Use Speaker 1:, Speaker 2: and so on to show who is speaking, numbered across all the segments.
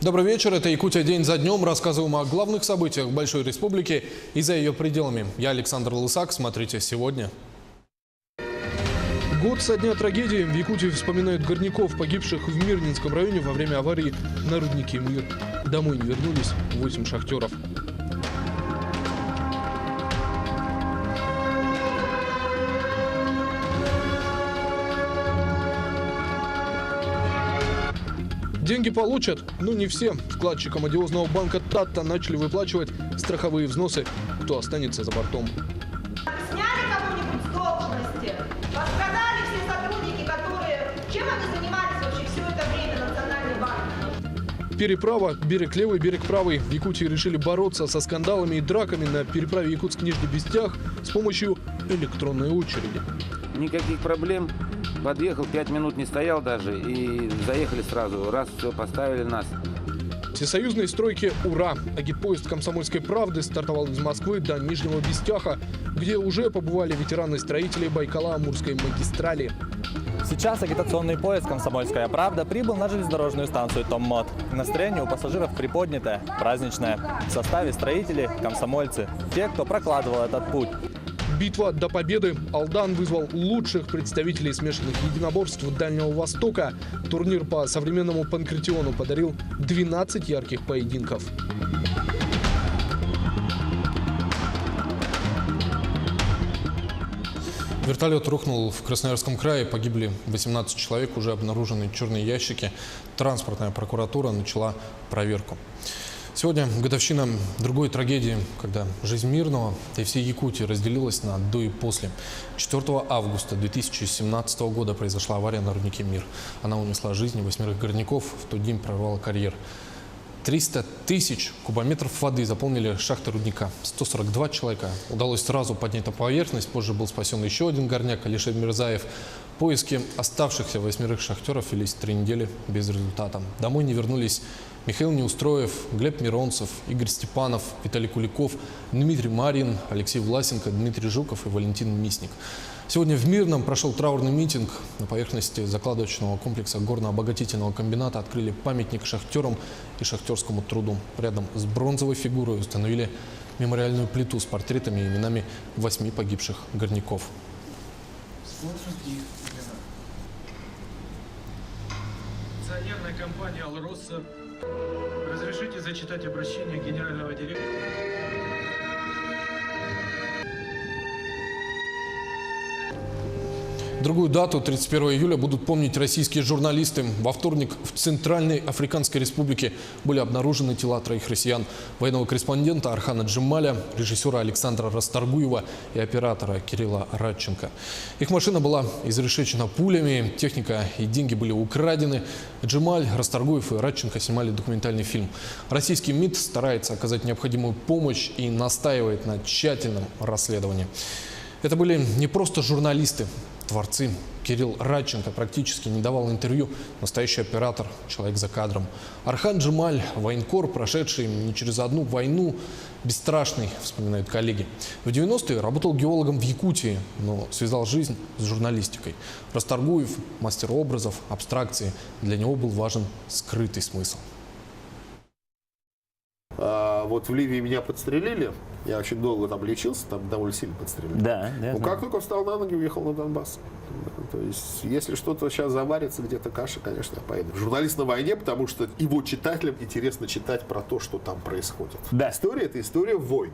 Speaker 1: Добрый вечер. Это Якутия день за днем. Рассказываем о главных событиях Большой Республики и за ее пределами. Я Александр Лысак. Смотрите сегодня. Год со дня трагедии. В Якутии вспоминают горняков, погибших в Мирнинском районе во время аварии на руднике «Мир». Домой не вернулись 8 шахтеров. Деньги получат, но не все. Вкладчикам одиозного банка «Татта» начали выплачивать страховые взносы. Кто останется за бортом?
Speaker 2: Сняли кого-нибудь с должности? Пострадали все сотрудники, которые... Чем они занимались вообще все это время, Национальный банк?
Speaker 1: Переправа, берег левый, берег правый. В Якутии решили бороться со скандалами и драками на переправе Якутск-Нижний Бестях с помощью электронной очереди.
Speaker 3: Никаких проблем. Подъехал, 5 минут не стоял даже, и заехали сразу. Раз, все, поставили нас.
Speaker 1: Всесоюзные стройки «Ура!». Агитпоезд «Комсомольской правды» стартовал из Москвы до Нижнего Бестяха, где уже побывали ветераны-строители Байкало-Амурской магистрали.
Speaker 4: Сейчас агитационный поезд «Комсомольская правда» прибыл на железнодорожную станцию Томмот. Настроение у пассажиров приподнятое, праздничное. В составе строители, комсомольцы, те, кто прокладывал этот путь.
Speaker 1: Битва до победы. Алдан вызвал лучших представителей смешанных единоборств Дальнего Востока. Турнир по современному панкратиону подарил 12 ярких поединков. Вертолет рухнул в Красноярском крае, погибли 18 человек, уже обнаружены черные ящики. Транспортная прокуратура начала проверку. Сегодня годовщина другой трагедии, когда жизнь Мирного, да и всей Якутии разделилась на до и после. 4 августа 2017 года произошла авария на руднике «Мир». Она унесла жизни 8 горняков, в тот день прорвала карьер. 300 тысяч кубометров воды заполнили шахты рудника. 142 человека удалось сразу поднять на поверхность. Позже был спасен еще один горняк, Алишер Мирзаев. Поиски оставшихся 8 шахтеров велись 3 недели без результата. Домой не вернулись Михаил Неустроев, Глеб Миронцев, Игорь Степанов, Виталий Куликов, Дмитрий Марин, Алексей Власенко, Дмитрий Жуков и Валентин Мисник. Сегодня в Мирном прошел траурный митинг. На поверхности закладочного комплекса горно-обогатительного комбината открыли памятник шахтерам и шахтерскому труду. Рядом с бронзовой фигурой установили мемориальную плиту с портретами и именами 8 погибших горняков.
Speaker 5: Акционерная компания «Алроса». Разрешите зачитать обращение генерального директора?
Speaker 1: Другую дату, 31 июля, будут помнить российские журналисты. Во вторник в Центральной Африканской Республике были обнаружены тела 3 россиян. Военного корреспондента Архана Джемаля, режиссера Александра Расторгуева и оператора Кирилла Радченко. Их машина была изрешечена пулями, техника и деньги были украдены. Джемаль, Расторгуев и Радченко снимали документальный фильм. Российский МИД старается оказать необходимую помощь и настаивает на тщательном расследовании. Это были не просто журналисты, творцы. Кирилл Радченко практически не давал интервью. Настоящий оператор, человек за кадром. Архан Джемаль, военкор, прошедший не через одну войну, бесстрашный, вспоминают коллеги. В 90-е работал геологом в Якутии, но связал жизнь с журналистикой. Расторгуев, мастер образов, абстракции. Для него был важен скрытый смысл.
Speaker 6: Вот в Ливии меня подстрелили. Я очень долго там лечился, там довольно сильно подстрелили.
Speaker 4: Да.
Speaker 6: Ну, как только встал на ноги, уехал на Донбасс. То есть, если что-то сейчас заварится, где-то каша, конечно, я поеду. Журналист на войне, потому что его читателям интересно читать про то, что там происходит.
Speaker 4: Да.
Speaker 6: История – это история войн.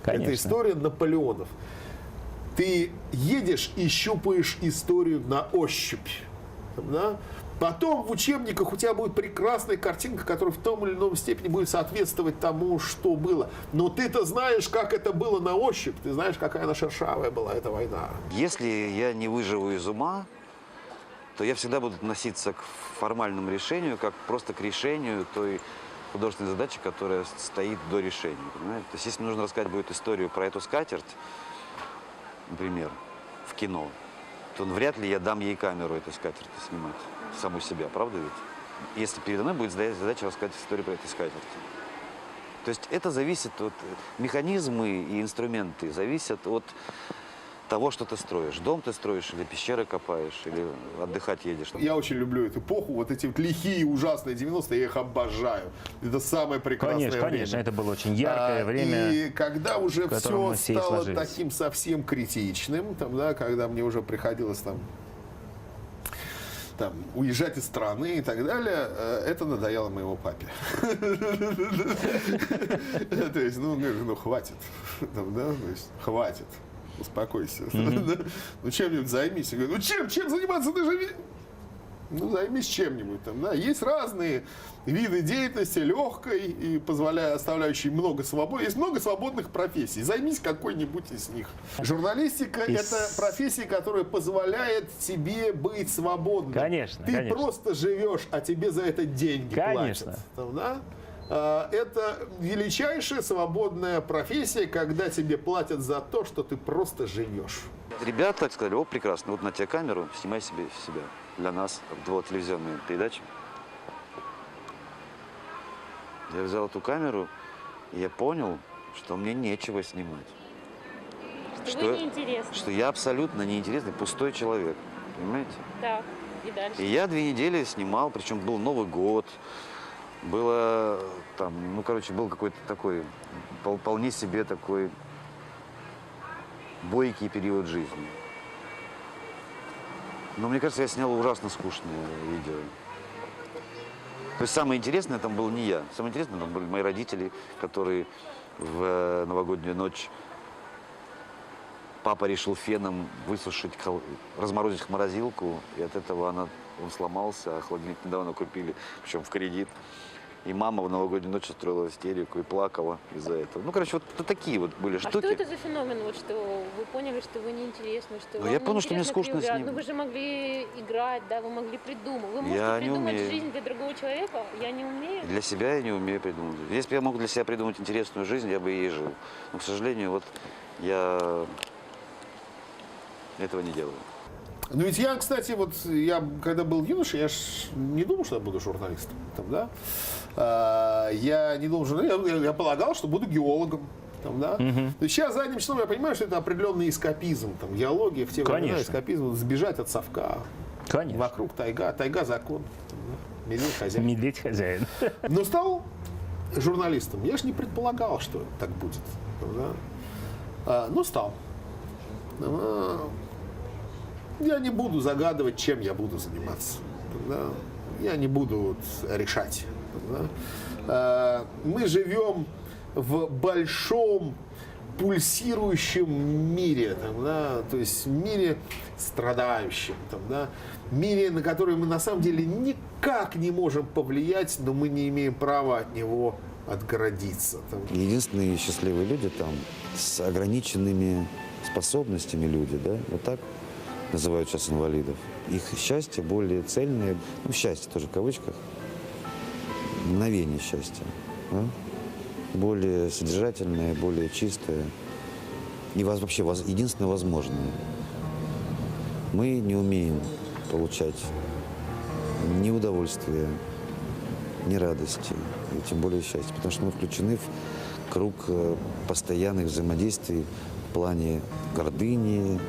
Speaker 4: Конечно.
Speaker 6: Это история Наполеонов. Ты едешь и щупаешь историю на ощупь. Да? Потом в учебниках у тебя будет прекрасная картинка, которая в том или ином степени будет соответствовать тому, что было. Но ты-то знаешь, как это было на ощупь. Ты знаешь, какая она шершавая была, эта война.
Speaker 7: Если я не выживу из ума, то я всегда буду относиться к формальному решению, как просто к решению той художественной задачи, которая стоит до решения. Понимаете? То есть, если нужно рассказать будет историю про эту скатерть, например, в кино, то вряд ли я дам ей камеру этой скатерти снимать. Саму себя, правда ведь? Если передо мной будет задача рассказать историю про эту скатерть. То есть это зависит от... Механизмы и инструменты зависят от того, что ты строишь. Дом ты строишь, или пещеры копаешь, или отдыхать едешь.
Speaker 6: Я очень люблю эту эпоху, вот эти вот лихие, ужасные 90-е, я их обожаю. Это самое прекрасное время.
Speaker 8: Конечно, это было очень яркое время.
Speaker 6: И когда уже
Speaker 8: в котором
Speaker 6: все
Speaker 8: мы все и
Speaker 6: стало
Speaker 8: сложились.
Speaker 6: таким совсем критичным, там, да, когда мне уже приходилось там уезжать из страны и так далее, это надоело моему папе. То есть, ну хватит, хватит. Успокойся. Ну чем-нибудь займись. Я говорю, чем заниматься? Ты же... Ну, займись чем-нибудь там, да. Есть разные виды деятельности, легкой и оставляющей много свободы. Есть много свободных профессий. Займись какой-нибудь из них. Журналистика – это профессия, которая позволяет тебе быть свободным.
Speaker 8: Конечно,
Speaker 6: Ты просто живешь, а тебе за это деньги
Speaker 8: конечно.
Speaker 6: платят. Там, да? Это величайшая свободная профессия, когда тебе платят за то, что ты просто живешь.
Speaker 7: Ребята сказали, о, прекрасно, вот на тебе камеру, снимай себя для нас, телевизионную передачу. Я взял эту камеру, и я понял, что мне нечего снимать.
Speaker 9: Что вы неинтересны.
Speaker 7: Что я абсолютно неинтересный, пустой человек, понимаете?
Speaker 9: Так, и дальше.
Speaker 7: И я 2 недели снимал, причем был Новый год, было там, был какой-то такой, вполне себе такой бойкий период жизни. Но мне кажется, я снял ужасно скучное видео. То есть самое интересное там был не я. Самое интересное там были мои родители, которые в новогоднюю ночь папа решил феном высушить, разморозить морозилку, и от этого он сломался, а холодильник недавно купили, причем в кредит. И мама в новогоднюю ночь устроила истерику и плакала из-за этого. Ну, короче, вот такие вот были штуки.
Speaker 9: А что это за феномен, вот, что вы поняли, что вы неинтересны, что вам
Speaker 7: я понял, что мне скучно с ним.
Speaker 9: Ну, вы же могли играть, да, вы могли придумать. Вы можете
Speaker 7: Я не
Speaker 9: придумать
Speaker 7: умею.
Speaker 9: жизнь для другого человека, я не умею.
Speaker 7: Для себя я не умею придумать. Если бы я мог для себя придумать интересную жизнь, я бы ей жил. Но, к сожалению, вот я этого не делаю.
Speaker 6: Ну ведь я, кстати, я когда был юношей, я ж не думал, что я буду журналистом. Там, да? Я не думал, что я полагал, что буду геологом. Там, да? То есть сейчас задним числом я понимаю, что это определенный эскапизм. Там, геология в те времена, эскапизм, сбежать от совка.
Speaker 8: Конечно.
Speaker 6: Вокруг тайга закон. Там, да? Медведь хозяин.
Speaker 8: Медведь хозяин.
Speaker 6: Но стал журналистом. Я же не предполагал, что так будет. Там, да? Но стал. Я не буду загадывать, чем я буду заниматься. Да? Я не буду решать. Да? Мы живем в большом пульсирующем мире, там, да? То есть мире страдающем, там, да? Мире, на который мы на самом деле никак не можем повлиять, но мы не имеем права от него отгородиться. Там.
Speaker 7: Единственные счастливые люди там с ограниченными способностями люди, да, вот так называют сейчас инвалидов. Их счастье более цельное, счастье тоже в кавычках, мгновение счастья, да? Более содержательное, более чистое и вообще единственное возможное. Мы не умеем получать ни удовольствия, ни радости, и тем более счастья, потому что мы включены в круг постоянных взаимодействий в плане гордыни,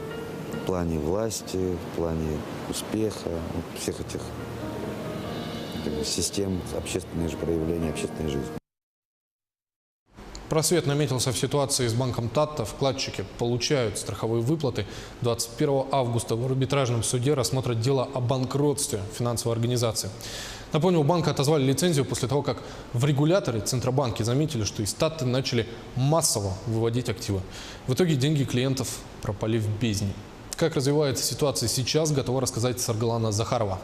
Speaker 7: в плане власти, в плане успеха, всех этих систем общественных проявлений общественной жизни.
Speaker 1: Просвет наметился в ситуации с банком Тата. Вкладчики получают страховые выплаты. 21 августа в арбитражном суде рассмотрят дело о банкротстве финансовой организации. Напомню, у банка отозвали лицензию после того, как в регуляторе Центробанке заметили, что из Таты начали массово выводить активы. В итоге деньги клиентов пропали в бездне. Как развивается ситуация сейчас, готова рассказать Саргалана Захарова.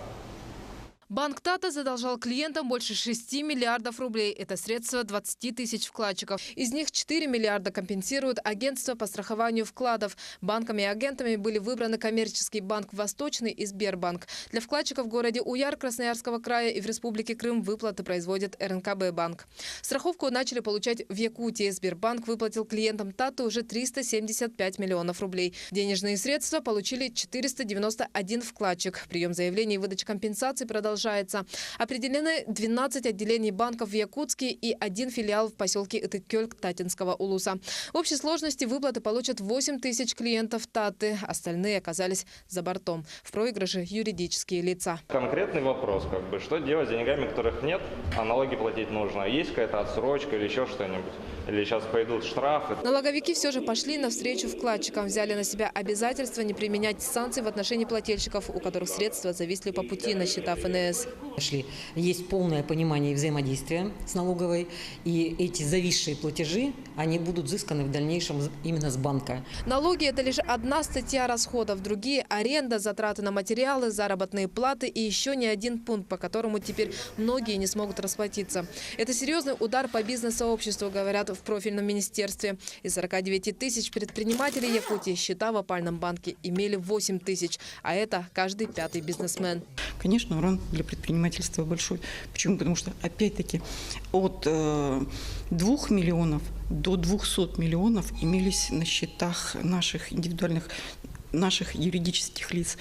Speaker 10: Банк Тата задолжал клиентам больше 6 миллиардов рублей. Это средства 20 тысяч вкладчиков. Из них 4 миллиарда компенсируют агентство по страхованию вкладов. Банками и агентами были выбраны коммерческий банк «Восточный» и Сбербанк. Для вкладчиков в городе Уяр Красноярского края и в Республике Крым выплаты производит РНКБ банк. Страховку начали получать в Якутии. Сбербанк выплатил клиентам Таты уже 375 миллионов рублей. Денежные средства получили 491 вкладчик. Прием заявлений и выдача компенсаций продолжается продолжается. Определены 12 отделений банков в Якутске и 1 филиал в поселке Итыкёль Татинского улуса. В общей сложности выплаты получат 8 тысяч клиентов Таты. Остальные оказались за бортом. В проигрыше юридические лица.
Speaker 11: Конкретный вопрос, что делать с деньгами, которых нет, а налоги платить нужно. Есть какая-то отсрочка или еще что-нибудь? Или сейчас пойдут штрафы?
Speaker 10: Налоговики все же пошли навстречу вкладчикам, взяли на себя обязательство не применять санкций в отношении плательщиков, у которых средства зависли по пути на счета ФНС.
Speaker 12: Есть полное понимание и взаимодействие с налоговой, и эти зависшие платежи, они будут взысканы в дальнейшем именно с банка.
Speaker 10: Налоги – это лишь одна статья расходов, другие – аренда, затраты на материалы, заработные платы и еще не один пункт, по которому теперь многие не смогут расплатиться. Это серьезный удар по бизнес-сообществу, говорят в профильном министерстве. Из 49 тысяч предпринимателей Якутии счета в опальном банке имели 8 тысяч, а это каждый 5-й бизнесмен.
Speaker 13: Конечно, урон для предпринимательства большой. Почему? Потому что, опять-таки, от 2 миллионов до 200 миллионов имелись на счетах наших индивидуальных, наших юридических лиц.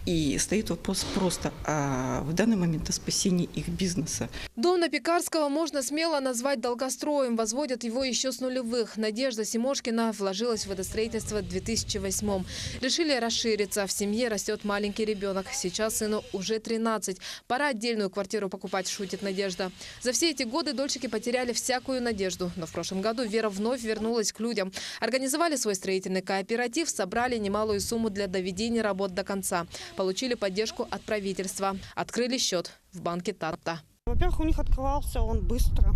Speaker 13: И стоит вопрос просто в данный момент о спасении их бизнеса.
Speaker 10: Дом на Пекарского можно смело назвать долгостроем. Возводят его еще с нулевых. Надежда Симошкина вложилась в водостроительство в 2008-м. Решили расшириться. В семье растет маленький ребенок. Сейчас сыну уже 13. Пора отдельную квартиру покупать, шутит Надежда. За все эти годы дольщики потеряли всякую надежду. Но в прошлом году вера вновь вернулась к людям. Организовали свой строительный кооператив, собрали немалую сумму для доведения работ до конца. Получили поддержку от правительства. Открыли счет в банке Тата.
Speaker 14: Во-первых, у них открывался он быстро.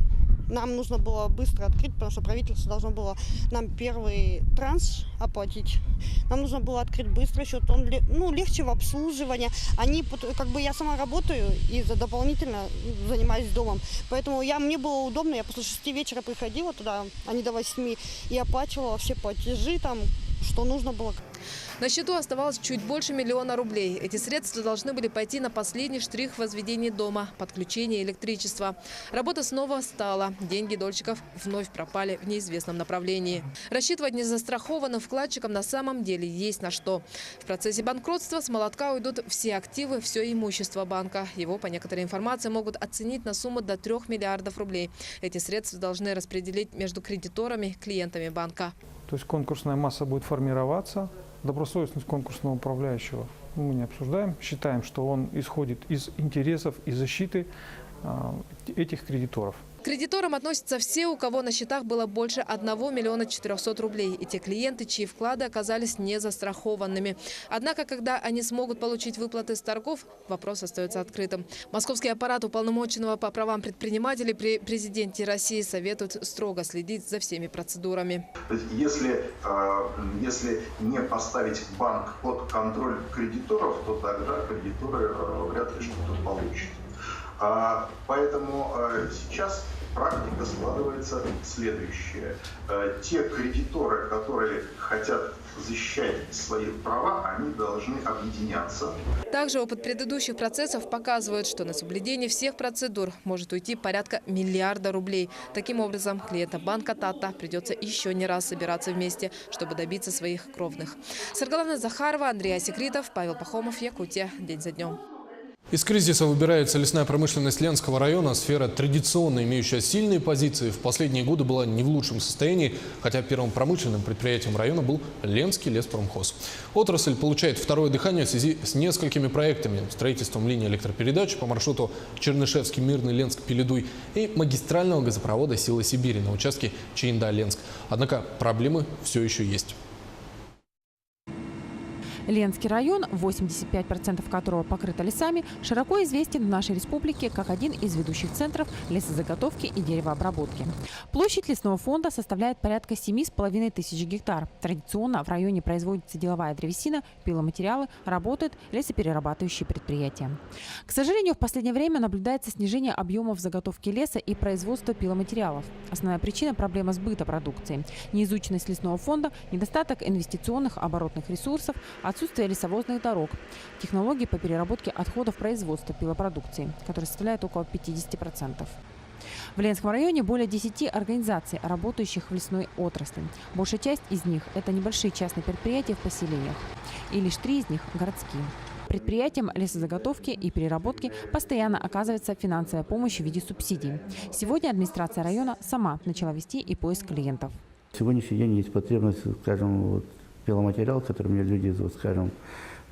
Speaker 14: Нам нужно было быстро открыть, потому что правительство должно было нам первый транш оплатить. Нам нужно было открыть быстро счет. Он легче в обслуживании. Я сама работаю и дополнительно занимаюсь домом. Поэтому мне было удобно. Я после 6 вечера приходила туда, а не до 8, и оплачивала все платежи, что нужно было.
Speaker 10: На счету оставалось чуть больше 1 миллиона рублей. Эти средства должны были пойти на последний штрих в возведении дома – подключение электричества. Работа снова стала. Деньги дольщиков вновь пропали в неизвестном направлении. Рассчитывать незастрахованным вкладчикам на самом деле есть на что. В процессе банкротства с молотка уйдут все активы, все имущество банка. Его, по некоторой информации, могут оценить на сумму до 3 миллиардов рублей. Эти средства должны распределить между кредиторами, клиентами банка.
Speaker 5: То есть конкурсная масса будет формироваться. Добросовестность конкурсного управляющего мы не обсуждаем. Считаем, что он исходит из интересов и защиты этих кредиторов.
Speaker 10: К кредиторам относятся все, у кого на счетах было больше 1 миллиона 400 рублей. И те клиенты, чьи вклады оказались незастрахованными. Однако, когда они смогут получить выплаты с торгов, вопрос остается открытым. Московский аппарат уполномоченного по правам предпринимателей при президенте России советует строго следить за всеми процедурами.
Speaker 15: Если не поставить банк под контроль кредиторов, то тогда кредиторы вряд ли что-то получат. Поэтому сейчас практика складывается следующая. Те кредиторы, которые хотят защищать свои права, они должны объединяться.
Speaker 10: Также опыт предыдущих процессов показывает, что на соблюдение всех процедур может уйти порядка 1 миллиарда рублей. Таким образом, клиентам банка Тата придется еще не раз собираться вместе, чтобы добиться своих кровных. Саргалана Захарова, Андрей Осекритов, Павел Пахомов, Якутия. День за днем.
Speaker 1: Из кризиса выбирается лесная промышленность Ленского района. Сфера, традиционно имеющая сильные позиции, в последние годы была не в лучшем состоянии, хотя первым промышленным предприятием района был Ленский леспромхоз. Отрасль получает второе дыхание в связи с несколькими проектами: строительством линии электропередач по маршруту Чернышевский, Мирный, Ленск, Пеледуй и магистрального газопровода «Сила Сибири» на участке Чаинда-Ленск. Однако проблемы все еще есть.
Speaker 16: Ленский район, 85% которого покрыто лесами, широко известен в нашей республике как один из ведущих центров лесозаготовки и деревообработки. Площадь лесного фонда составляет порядка 7,5 тысяч гектар. Традиционно в районе производится деловая древесина, пиломатериалы, работают лесоперерабатывающие предприятия. К сожалению, в последнее время наблюдается снижение объемов заготовки леса и производства пиломатериалов. Основная причина – проблема сбыта продукции. Неизученность лесного фонда, недостаток инвестиционных оборотных ресурсов, отсутствие лесовозных дорог, технологии по переработке отходов производства пилопродукции, которые составляют около 50%. В Ленском районе более 10 организаций, работающих в лесной отрасли. Большая часть из них – это небольшие частные предприятия в поселениях. И лишь 3 из них – городские. Предприятиям лесозаготовки и переработки постоянно оказывается финансовая помощь в виде субсидий. Сегодня администрация района сама начала вести и поиск клиентов.
Speaker 17: В сегодняшний день есть потребность, скажем, вот, пиломатериал, который мне люди, вот, скажем,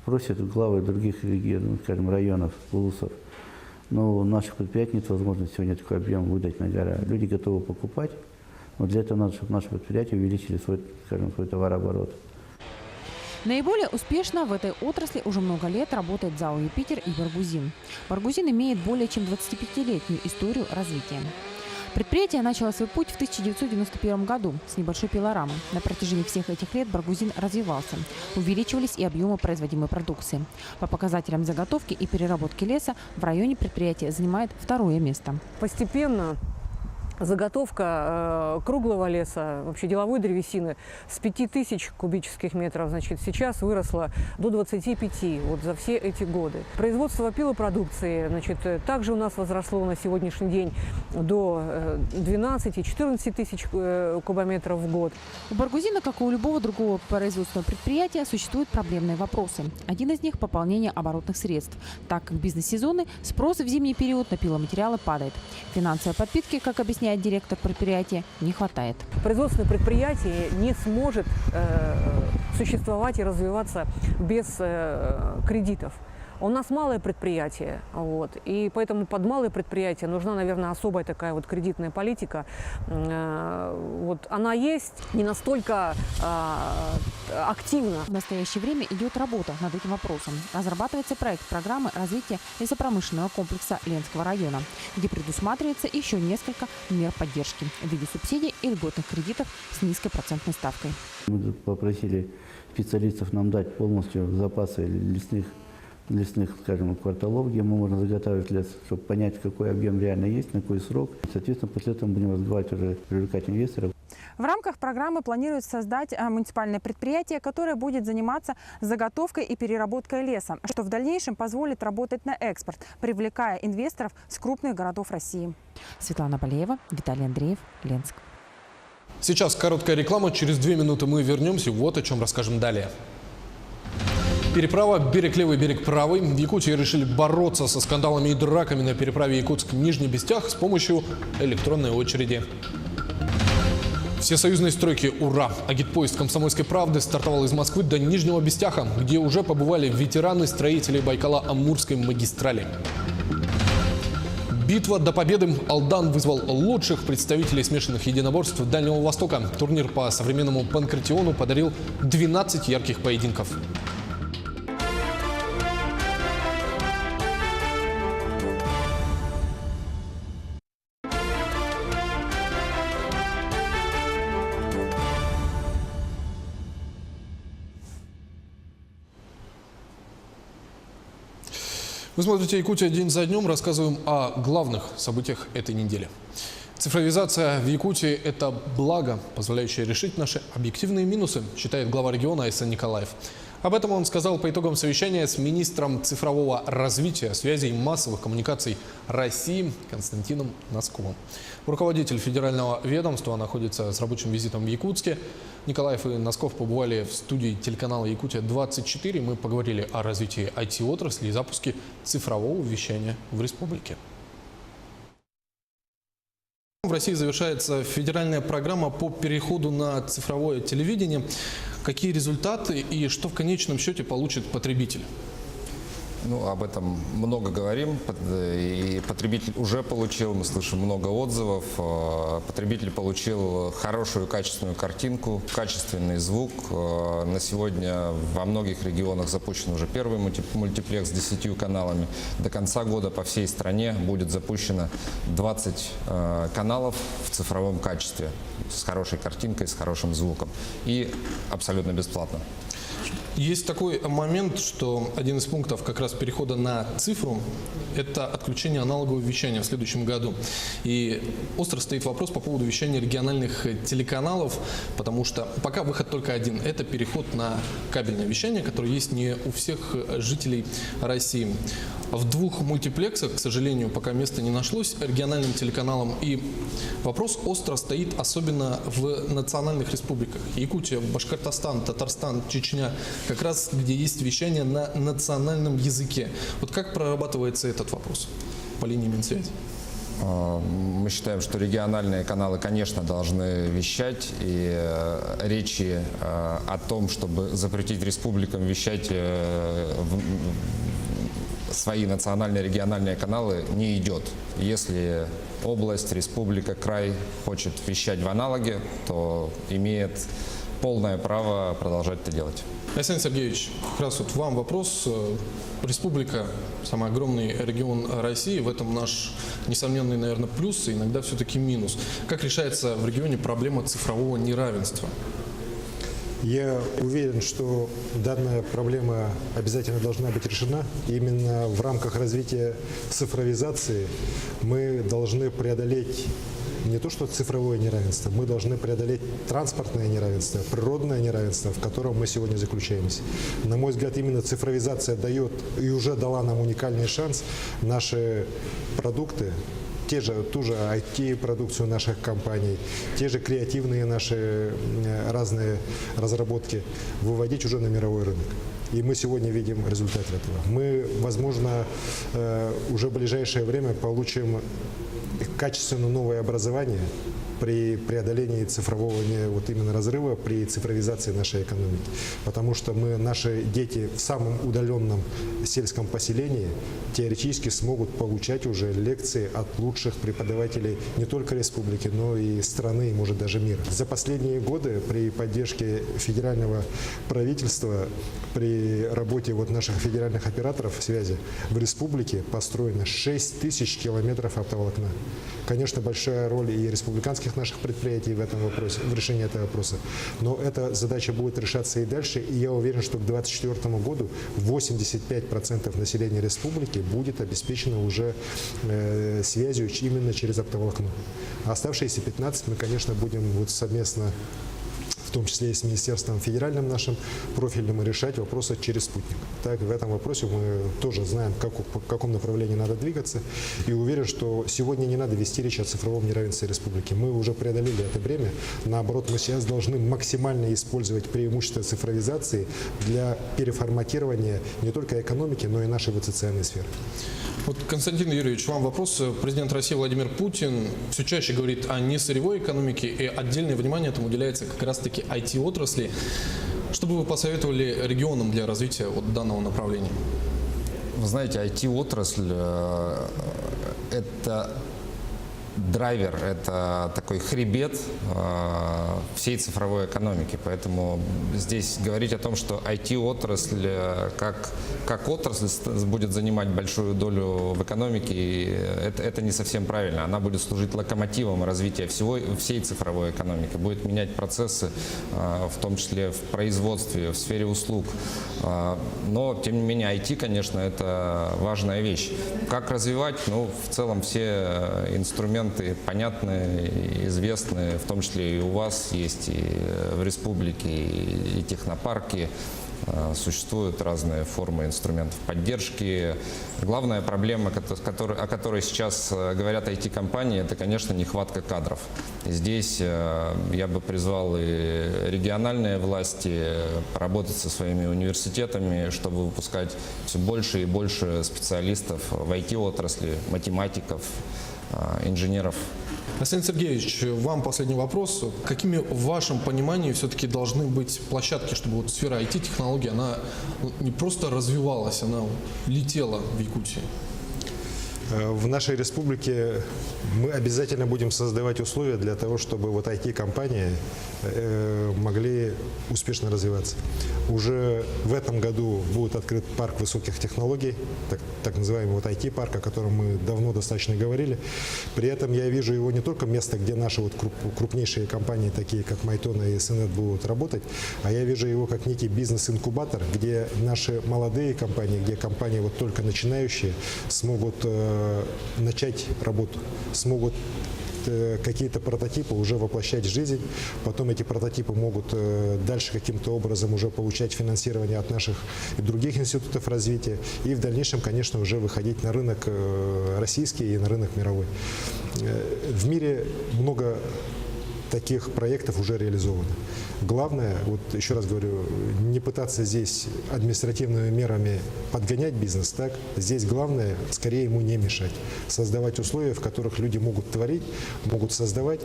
Speaker 17: просят главы других регионов, скажем, районов, улусов. Но у наших предприятий нет возможности сегодня такой объем выдать на гора. Люди готовы покупать, но для этого надо, чтобы наши предприятия увеличили свой, скажем, свой товарооборот.
Speaker 16: Наиболее успешно в этой отрасли уже много лет работает ЗАО «Юпитер» и «Баргузин». «Баргузин» имеет более чем 25-летнюю историю развития. Предприятие начало свой путь в 1991 году с небольшой пилорамы. На протяжении всех этих лет «Баргузин» развивался. Увеличивались и объемы производимой продукции. По показателям заготовки и переработки леса в районе предприятие занимает второе место.
Speaker 18: Постепенно заготовка круглого леса, вообще деловой древесины с 5000 кубических метров, значит, сейчас выросла до 25 вот за все эти годы. Производство пилопродукции, значит, также у нас возросло на сегодняшний день до 12-14 тысяч кубометров в год.
Speaker 16: У «Баргузина», как и у любого другого производственного предприятия, существуют проблемные вопросы. Один из них – пополнение оборотных средств. Так как бизнес-сезоны, спрос в зимний период на пиломатериалы падает. Финансовой подпитки, как объясняет директор предприятия, не хватает.
Speaker 18: Производственное предприятие не сможет существовать и развиваться без кредитов. У нас малое предприятие, вот, и поэтому под малое предприятие нужна, наверное, особая такая вот кредитная политика. Вот она есть, не настолько активно.
Speaker 16: В настоящее время идет работа над этим вопросом. Разрабатывается проект программы развития лесопромышленного комплекса Ленского района, где предусматривается еще несколько мер поддержки в виде субсидий и льготных кредитов с низкой процентной ставкой.
Speaker 17: Мы попросили специалистов нам дать полностью запасы лесных, скажем, кварталов, где мы можем заготавливать лес, чтобы понять, какой объем реально есть, на какой срок. Соответственно, после этого будем разговаривать уже, привлекать инвесторов.
Speaker 16: В рамках программы планируется создать муниципальное предприятие, которое будет заниматься заготовкой и переработкой леса, что в дальнейшем позволит работать на экспорт, привлекая инвесторов с крупных городов России. Светлана Балеева, Виталий Андреев, Ленск.
Speaker 1: Сейчас короткая реклама, через 2 минуты мы вернемся, вот о чем расскажем далее. Переправа «Берег левый, берег правый». В Якутии решили бороться со скандалами и драками на переправе Якутск-Нижний Бестях с помощью электронной очереди. Всесоюзной стройки «Ура!». Агитпоезд «Комсомольской правды» стартовал из Москвы до Нижнего Бестяха, где уже побывали ветераны строителей Байкало-Амурской магистрали. Битва до победы. Алдан вызвал лучших представителей смешанных единоборств Дальнего Востока. Турнир по современному панкратиону подарил 12 ярких поединков. Вы смотрите «Якутия день за днем», рассказываем о главных событиях этой недели. Цифровизация в Якутии – это благо, позволяющее решить наши объективные минусы, считает глава региона Айсан Николаев. Об этом он сказал по итогам совещания с министром цифрового развития, связи и массовых коммуникаций России Константином Носковым. Руководитель федерального ведомства находится с рабочим визитом в Якутске. Николаев и Носков побывали в студии телеканала «Якутия-24». Мы поговорили о развитии IT-отрасли и запуске цифрового вещания в республике. В России завершается федеральная программа по переходу на цифровое телевидение. Какие результаты и что в конечном счете получит потребитель?
Speaker 19: Ну, об этом много говорим, и потребитель уже получил, мы слышим много отзывов, потребитель получил хорошую качественную картинку, качественный звук. На сегодня во многих регионах запущен уже первый мультиплекс с 10 каналами. До конца года по всей стране будет запущено 20 каналов в цифровом качестве, с хорошей картинкой, с хорошим звуком и абсолютно бесплатно.
Speaker 1: Есть такой момент, что один из пунктов как раз перехода на цифру – это отключение аналогового вещания в следующем году. И остро стоит вопрос по поводу вещания региональных телеканалов, потому что пока выход только один – это переход на кабельное вещание, которое есть не у всех жителей России. В 2 мультиплексах, к сожалению, пока места не нашлось региональным телеканалам. И вопрос остро стоит особенно в национальных республиках – Якутия, Башкортостан, Татарстан, Чечня, предназначена как раз, где есть вещание на национальном языке. Вот как прорабатывается этот вопрос по линии Минсвязи?
Speaker 19: Мы считаем, что региональные каналы, конечно, должны вещать, и речи о том, чтобы запретить республикам вещать свои национальные региональные каналы, не идет. Если область, республика, край хочет вещать в аналоге, то имеет полное право продолжать это делать.
Speaker 1: Александр Сергеевич, как раз вот вам вопрос. Республика – самый огромный регион России. В этом наш несомненный, наверное, плюс и иногда все-таки минус. Как решается в регионе проблема цифрового неравенства?
Speaker 20: Я уверен, что данная проблема обязательно должна быть решена. Именно в рамках развития цифровизации мы должны преодолеть не то что цифровое неравенство, мы должны преодолеть транспортное неравенство, природное неравенство, в котором мы сегодня заключаемся. На мой взгляд, именно цифровизация дает и уже дала нам уникальный шанс наши продукты, ту же IT-продукцию наших компаний, те же креативные наши разные разработки выводить уже на мировой рынок. И мы сегодня видим результат этого. Мы, возможно, уже в ближайшее время получим качественно новое образование при преодолении цифрового вот именно разрыва, при цифровизации нашей экономики. Потому что наши дети в самом удаленном сельском поселении теоретически смогут получать уже лекции от лучших преподавателей не только республики, но и страны, и, может, даже мира. За последние годы при поддержке федерального правительства, при работе вот наших федеральных операторов связи в республике построено 6 тысяч километров оптоволокна. Конечно, большая роль и республиканских наших предприятий в этом вопросе, в решении этого вопроса. Но эта задача будет решаться и дальше. И я уверен, что к 2024 году 85% населения республики будет обеспечено уже связью именно через оптоволокно. А оставшиеся 15% мы, конечно, будем вот совместно, в том числе и с Министерством федеральным нашим профильным, решать вопросы через спутник. Так, в этом вопросе мы тоже знаем, в каком направлении надо двигаться. И уверен, что сегодня не надо вести речь о цифровом неравенстве республики. Мы уже преодолели это бремя. Наоборот, мы сейчас должны максимально использовать преимущества цифровизации для переформатирования не только экономики, но и нашей вот социальной сферы.
Speaker 1: Вот, Константин Юрьевич, вам вопрос. Президент России Владимир Путин все чаще говорит о несырьевой экономике, и отдельное внимание этому уделяется как раз-таки IT-отрасли. Что бы вы посоветовали регионам для развития вот данного направления?
Speaker 19: Вы знаете, IT-отрасль – это драйвер, это такой хребет всей цифровой экономики. Поэтому здесь говорить о том, что IT-отрасль как отрасль будет занимать большую долю в экономике, это не совсем правильно. Она будет служить локомотивом развития всей цифровой экономики, будет менять процессы, в том числе в производстве, в сфере услуг. Но, тем не менее, IT, конечно, это важная вещь. Как развивать? Ну, в целом все инструменты понятны, известны, в том числе и у вас есть, и в республике, и технопарки. Существуют разные формы инструментов поддержки. Главная проблема, о которой сейчас говорят IT-компании, это, конечно, нехватка кадров. И здесь я бы призвал и региональные власти поработать со своими университетами, чтобы выпускать все больше и больше специалистов в IT-отрасли, математиков, инженеров.
Speaker 1: Александр Сергеевич, вам последний вопрос. Какими в вашем понимании все-таки должны быть площадки, чтобы вот сфера IT-технологий, она не просто развивалась, она летела в Якутии?
Speaker 20: В нашей республике мы обязательно будем создавать условия для того, чтобы вот IT-компании могли успешно развиваться. Уже в этом году будет открыт парк высоких технологий, так называемый вот IT-парк, о котором мы давно достаточно говорили. При этом я вижу его не только место, где наши вот крупнейшие компании, такие как Майтон и СНЭТ, будут работать, а я вижу его как некий бизнес-инкубатор, где наши молодые компании, где компании вот только начинающие смогут начать работу, смогут какие-то прототипы уже воплощать в жизнь, потом эти прототипы могут дальше каким-то образом уже получать финансирование от наших и других институтов развития и в дальнейшем, конечно, уже выходить на рынок российский и на рынок мировой. В мире много таких проектов уже реализовано. Главное, вот еще раз говорю, не пытаться здесь административными мерами подгонять бизнес, так? Здесь главное, скорее ему не мешать, создавать условия, в которых люди могут творить, могут создавать.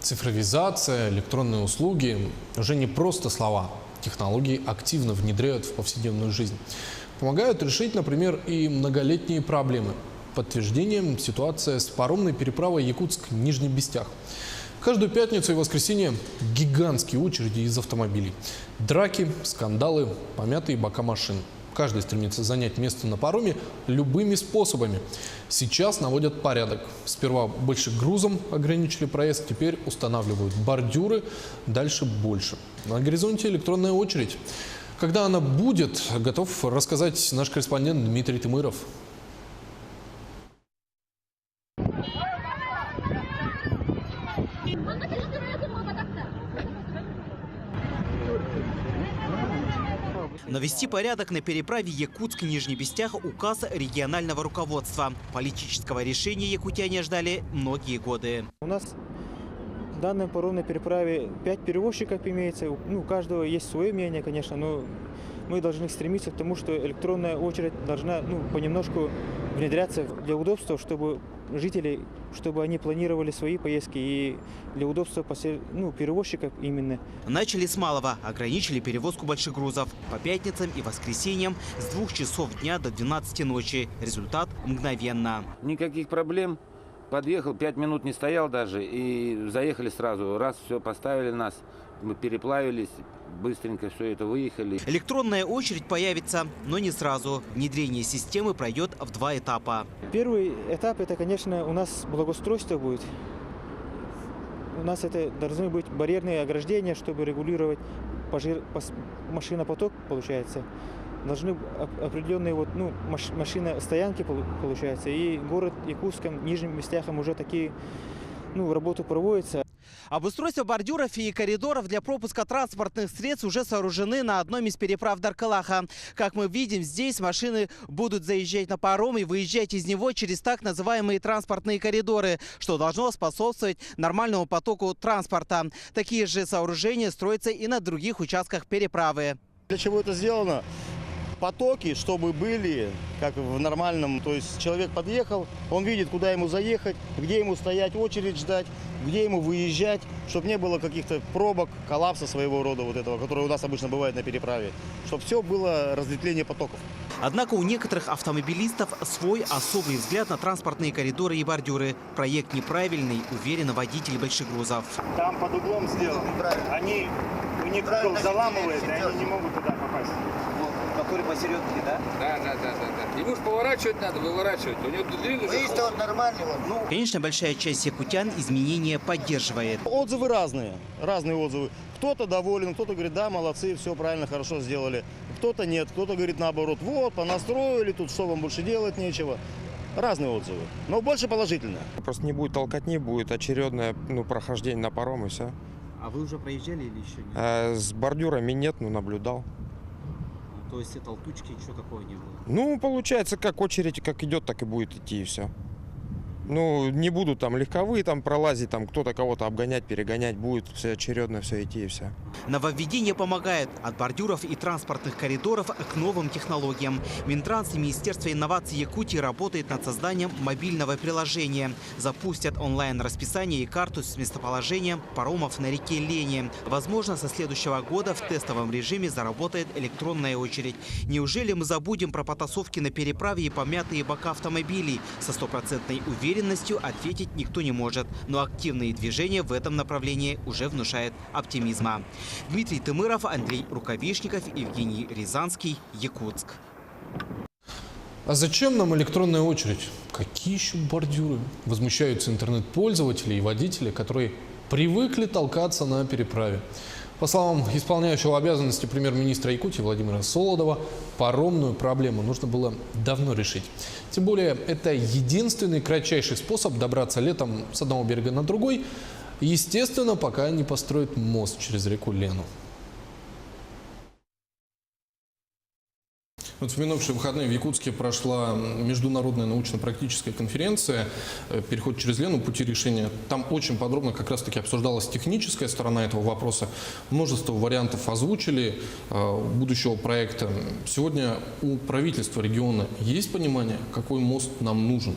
Speaker 1: Цифровизация, электронные услуги уже не просто слова. Технологии активно внедряют в повседневную жизнь. Помогают решить, например, и многолетние проблемы. Подтверждением ситуация с паромной переправой Якутск-Нижний Бестях. Каждую пятницу и воскресенье гигантские очереди из автомобилей. Драки, скандалы, помятые бока машин. Каждый стремится занять место на пароме любыми способами. Сейчас наводят порядок. Сперва больше грузом ограничили проезд, теперь устанавливают бордюры, дальше больше. На горизонте электронная очередь. Когда она будет, готов рассказать наш корреспондент Дмитрий Тымыров.
Speaker 21: Навести порядок на переправе Якутск-Нижний Бестях – указ регионального руководства. Политического решения якутяне ждали многие годы.
Speaker 22: У нас в данной паромной переправе 5 перевозчиков имеется. У каждого есть свое мнение, конечно, но мы должны стремиться к тому, что электронная очередь должна понемножку внедряться для удобства, чтобы жители, чтобы они планировали свои поездки и для удобства перевозчиков именно.
Speaker 21: Начали с малого, ограничили перевозку больших грузов по пятницам и воскресеньям с 2 часов дня до 12 ночи. Результат мгновенно.
Speaker 3: Никаких проблем. Подъехал, 5 минут не стоял даже и заехали сразу. Раз, все, поставили нас, мы переплавились, быстренько все это выехали.
Speaker 21: Электронная очередь появится, но не сразу. Внедрение системы пройдет в 2 этапа.
Speaker 22: Первый этап – это, конечно, у нас благоустройство будет. У нас это должны быть барьерные ограждения, чтобы регулировать машинопоток, получается. Должны определенные машиностоянки, получается. И город Якутском, Нижним Бестяхом уже такие работы проводятся.
Speaker 21: Обустройство бордюров и коридоров для пропуска транспортных средств уже сооружены на одном из переправ Даркалаха. Как мы видим, здесь машины будут заезжать на паром и выезжать из него через так называемые транспортные коридоры, что должно способствовать нормальному потоку транспорта. Такие же сооружения строятся и на других участках переправы.
Speaker 23: Для чего это сделано? Потоки, чтобы были как в нормальном, то есть человек подъехал, он видит, куда ему заехать, где ему стоять, очередь ждать, где ему выезжать, чтобы не было каких-то пробок, коллапса своего рода вот этого, который у нас обычно бывает на переправе, чтобы все было разветвление потоков.
Speaker 21: Однако у некоторых автомобилистов свой особый взгляд на транспортные коридоры и бордюры. Проект неправильный, уверены водители больших грузов.
Speaker 23: Там под углом сделано. Они у них угол заламывает, и они не могут туда попасть.
Speaker 21: Который посередине, да?
Speaker 24: Да. Ему же поворачивать надо, выворачивать. У него длинный же.
Speaker 23: Он нормальный.
Speaker 21: Конечно, большая часть якутян изменения поддерживает.
Speaker 23: Отзывы разные отзывы. Кто-то доволен, кто-то говорит, да, молодцы, все правильно, хорошо сделали. Кто-то нет, кто-то говорит наоборот, вот, понастроили, тут что вам больше делать нечего. Разные отзывы, но больше положительные.
Speaker 25: Просто не будет толкотни, будет очередное прохождение на паром и все.
Speaker 21: А вы уже проезжали или еще нет?
Speaker 25: С бордюрами нет, но наблюдал.
Speaker 21: То есть и толкучки, ничего такого не было?
Speaker 25: Получается, как очередь как идет, так и будет идти, и все. Не будут там легковые пролазить, кто-то кого-то обгонять, перегонять, будет все очередно все идти и все.
Speaker 21: Нововведение помогает от бордюров и транспортных коридоров к новым технологиям. Минтранс и Министерство инноваций Якутии работает над созданием мобильного приложения. Запустят онлайн-расписание и карту с местоположением паромов на реке Лени. Возможно, со следующего года в тестовом режиме заработает электронная очередь. Неужели мы забудем про потасовки на переправе и помятые бока автомобилей? Со стопроцентной уверенностью ответить никто не может. Но активные движения в этом направлении уже внушают оптимизма. Дмитрий Тымыров, Андрей Рукавишников, Евгений Рязанский, Якутск.
Speaker 1: А зачем нам электронная очередь? Какие еще бордюры? Возмущаются интернет-пользователи и водители, которые привыкли толкаться на переправе. По словам исполняющего обязанности премьер-министра Якутии Владимира Солодова, паромную проблему нужно было давно решить. Тем более, это единственный кратчайший способ добраться летом с одного берега на другой, естественно, пока не построят мост через реку Лену. Вот в минувшие выходные в Якутске прошла международная научно-практическая конференция «Переход через Лену. Пути решения». Там очень подробно как раз-таки обсуждалась техническая сторона этого вопроса. Множество вариантов озвучили будущего проекта. Сегодня у правительства региона есть понимание, какой мост нам нужен?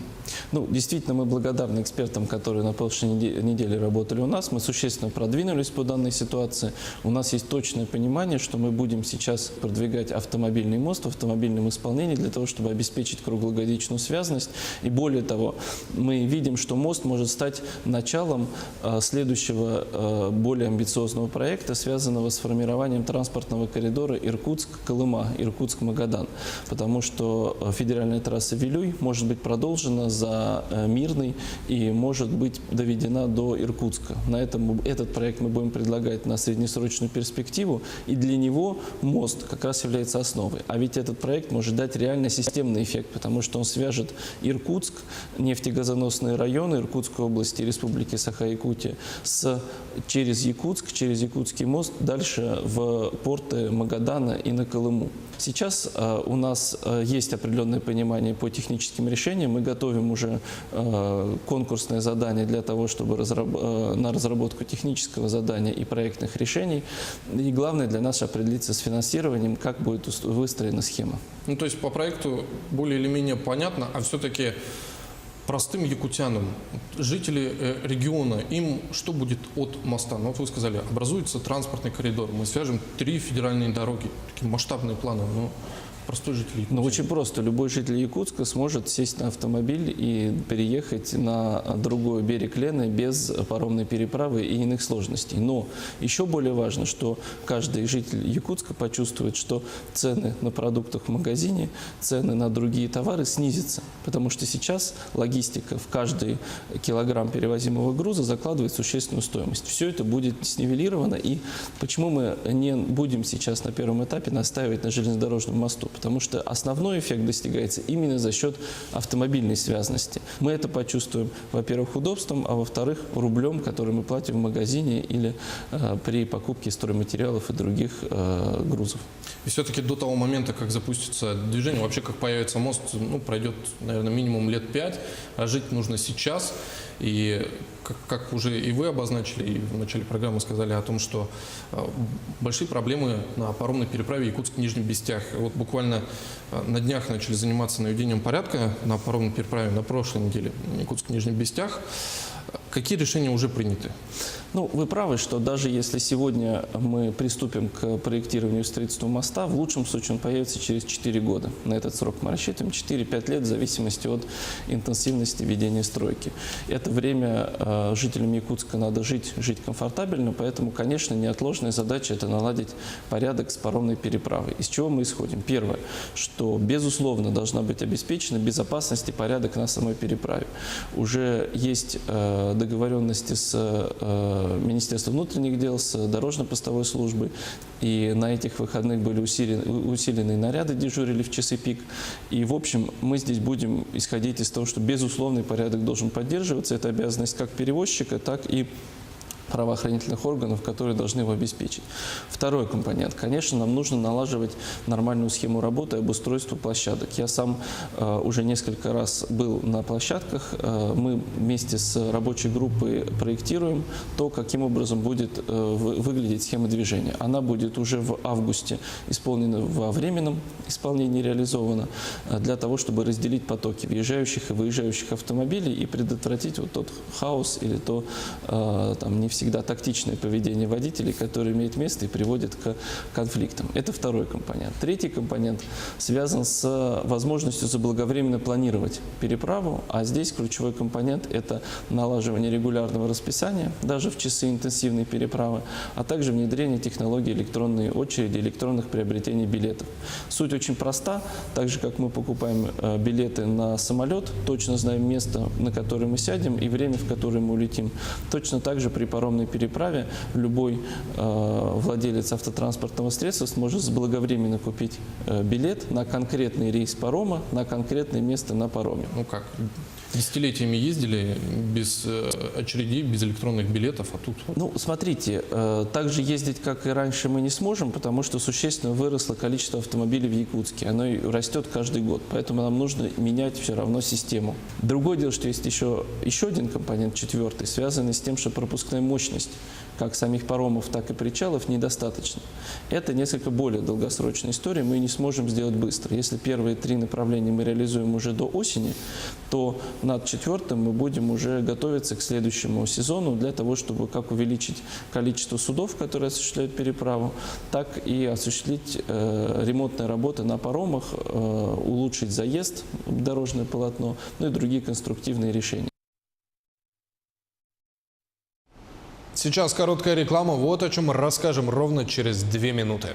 Speaker 2: Ну, действительно, мы благодарны экспертам, которые на прошлой неделе работали у нас. Мы существенно продвинулись по данной ситуации. У нас есть точное понимание, что мы будем сейчас продвигать автомобильный мост в автомобильном исполнении для того, чтобы обеспечить круглогодичную связность. И более того, мы видим, что мост может стать началом следующего более амбициозного проекта, связанного с формированием транспортного коридора Иркутск-Колыма, Иркутск-Магадан. Потому что федеральная трасса Вилюй может быть продолжена за Мирный и может быть доведена до Иркутска. Этот проект мы будем предлагать на среднесрочную перспективу, и для него мост как раз является основой. А ведь этот проект может дать реально системный эффект, потому что он свяжет Иркутск, нефтегазоносные районы Иркутской области, Республики Саха-Якутия, через Якутск, через Якутский мост, дальше в порты Магадана и на Колыму. Сейчас у нас есть определенное понимание по техническим решениям. Мы готовим уже конкурсное задание для того, чтобы на разработку технического задания и проектных решений. И главное для нас определиться с финансированием, как будет выстроена схема.
Speaker 1: Ну, то есть по проекту более или менее понятно, а все-таки простым якутянам, жители региона, им что будет от моста? Ну, вот вы сказали, образуется транспортный коридор, мы свяжем 3 федеральные дороги, такие масштабные планы, но простой житель Якутска.
Speaker 2: Ну, очень просто. Любой житель Якутска сможет сесть на автомобиль и переехать на другой берег Лены без паромной переправы и иных сложностей. Но еще более важно, что каждый житель Якутска почувствует, что цены на продуктах в магазине, цены на другие товары снизятся. Потому что сейчас логистика в каждый килограмм перевозимого груза закладывает существенную стоимость. Все это будет снивелировано. И почему мы не будем сейчас на первом этапе настаивать на железнодорожном мосту? Потому что основной эффект достигается именно за счет автомобильной связности. Мы это почувствуем, во-первых, удобством, а во-вторых, рублем, который мы платим в магазине или при покупке стройматериалов и других грузов.
Speaker 1: И все-таки до того момента, как запустится движение, вообще как появится мост, ну, пройдет, наверное, минимум лет 5, а жить нужно сейчас. И как уже и вы обозначили, и в начале программы сказали о том, что большие проблемы на паромной переправе Якутск-Нижний Бестях. Вот буквально на днях начали заниматься наведением порядка на паромной переправе на прошлой неделе Якутск-Нижний Бестях. Какие решения уже приняты?
Speaker 2: Ну, вы правы, что даже если сегодня мы приступим к проектированию и строительству моста, в лучшем случае он появится через 4 года. На этот срок мы рассчитываем 4-5 лет в зависимости от интенсивности ведения стройки. Это время жителям Якутска надо жить комфортабельно, поэтому, конечно, неотложная задача – это наладить порядок с паромной переправой. Из чего мы исходим? Первое, что, безусловно, должна быть обеспечена безопасность и порядок на самой переправе. Уже есть договоренности с Министерством внутренних дел, с дорожно-постовой службой. И на этих выходных были усиленные наряды, дежурили в часы пик. И, в общем, мы здесь будем исходить из того, что безусловный порядок должен поддерживаться. Это обязанность как перевозчика, так и правоохранительных органов, которые должны его обеспечить. Второй компонент. Конечно, нам нужно налаживать нормальную схему работы и обустройство площадок. Я сам уже несколько раз был на площадках. Мы вместе с рабочей группой проектируем то, каким образом будет выглядеть схема движения. Она будет уже в августе исполнена, во временном исполнении реализована, для того, чтобы разделить потоки въезжающих и выезжающих автомобилей и предотвратить вот тот хаос или то там, не всегда тактичное поведение водителей, которое имеет место и приводит к конфликтам. Это второй компонент. Третий компонент связан с возможностью заблаговременно планировать переправу, а здесь ключевой компонент – это налаживание регулярного расписания, даже в часы интенсивной переправы, а также внедрение технологий электронной очереди, электронных приобретений билетов. Суть очень проста. Так же, как мы покупаем билеты на самолет, точно знаем место, на которое мы сядем, и время, в которое мы улетим. Точно так же при паромной паромной переправе любой владелец автотранспортного средства сможет заблаговременно купить билет на конкретный рейс парома, на конкретное место на пароме.
Speaker 1: Ну как? Десятилетиями ездили без очередей, без электронных билетов, а тут...
Speaker 2: Ну, смотрите, так же ездить, как и раньше, мы не сможем, потому что существенно выросло количество автомобилей в Якутске. Оно растет каждый год, поэтому нам нужно менять все равно систему. Другое дело, что есть еще один компонент, четвертый, связанный с тем, что пропускная мощность как самих паромов, так и причалов недостаточно. Это несколько более долгосрочная история, мы не сможем сделать быстро. Если первые 3 направления мы реализуем уже до осени, то над 4-м мы будем уже готовиться к следующему сезону для того, чтобы как увеличить количество судов, которые осуществляют переправу, так и осуществить ремонтные работы на паромах, улучшить заезд, дорожное полотно, ну и другие конструктивные решения.
Speaker 1: Сейчас короткая реклама, вот о чем расскажем ровно через 2 минуты.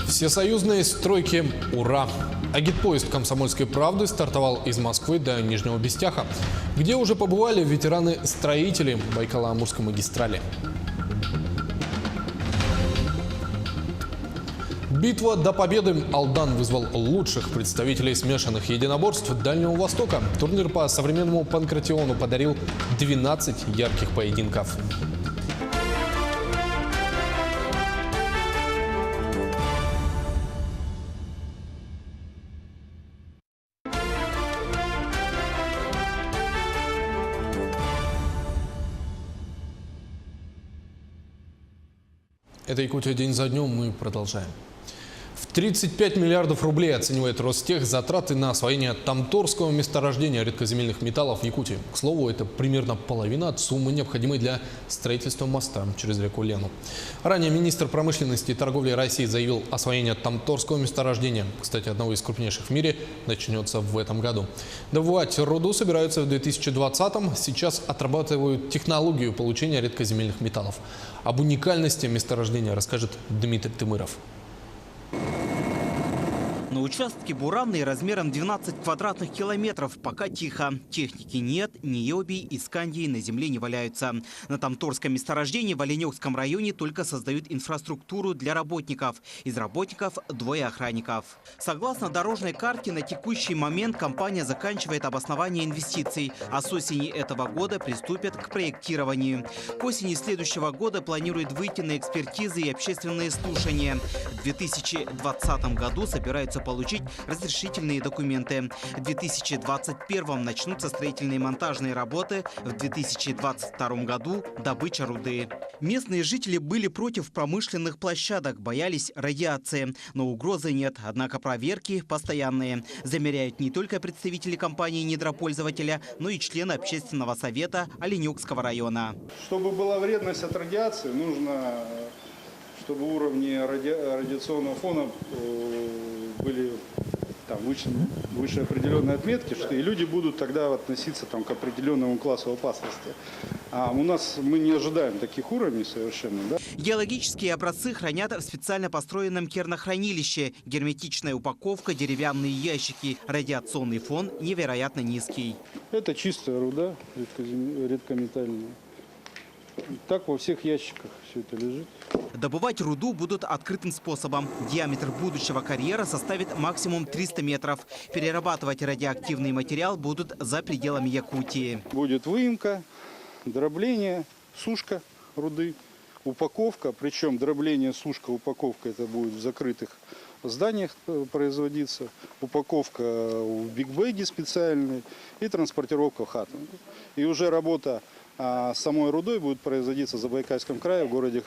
Speaker 1: Всесоюзные стройки «Ура!». Агитпоезд «Комсомольской правды» стартовал из Москвы до Нижнего Бестяха, где уже побывали ветераны-строители Байкало-Амурской магистрали. Битва до победы. Алдан вызвал лучших представителей смешанных единоборств Дальнего Востока. Турнир по современному панкратиону подарил 12 ярких поединков. Это Якутия день за днем, мы продолжаем. В 35 миллиардов рублей оценивает Ростех затраты на освоение Тамторского месторождения редкоземельных металлов в Якутии. К слову, это примерно половина от суммы, необходимой для строительства моста через реку Лену. Ранее министр промышленности и торговли России заявил, освоение Тамторского месторождения, кстати, одного из крупнейших в мире, начнется в этом году. Добывать руду собираются в 2020-м. Сейчас отрабатывают технологию получения редкоземельных металлов. Об уникальности месторождения расскажет Дмитрий Тымыров.
Speaker 21: На участке буранный размером 12 квадратных километров пока тихо. Техники нет, ни йобий и скандии на земле не валяются. На Тамторском месторождении в Оленёкском районе только создают инфраструктуру для работников. Из работников 2 охранников. Согласно дорожной карте, на текущий момент компания заканчивает обоснование инвестиций, а с осени этого года приступят к проектированию. К осени следующего года планируют выйти на экспертизы и общественные слушания. В 2020 году собираются получить разрешительные документы. В 2021 начнутся строительные и монтажные работы. В 2022 году добыча руды. Местные жители были против промышленных площадок, боялись радиации. Но угрозы нет, однако проверки постоянные. Замеряют не только представители компании недропользователя, но и члены общественного совета Оленёкского района.
Speaker 4: Чтобы была вредность от радиации, нужно, чтобы уровни радиационного фона были там, выше определенной отметки, что и люди будут тогда относиться там, к определенному классу опасности. А у нас мы не ожидаем таких уровней совершенно. Да?
Speaker 21: Геологические образцы хранят в специально построенном кернохранилище. Герметичная упаковка, деревянные ящики. Радиационный фон невероятно низкий.
Speaker 4: Это чистая руда, редкометальная. Так во всех ящиках все это лежит.
Speaker 21: Добывать руду будут открытым способом. Диаметр будущего карьера составит максимум 300 метров. Перерабатывать радиоактивный материал будут за пределами Якутии.
Speaker 4: Будет выемка, дробление, сушка руды, упаковка. Причем дробление, сушка, упаковка это будет в закрытых зданиях производиться. Упаковка в бигбэге специальной и транспортировка в хату. И уже работа самой рудой будет производиться в Забайкальском крае, в городе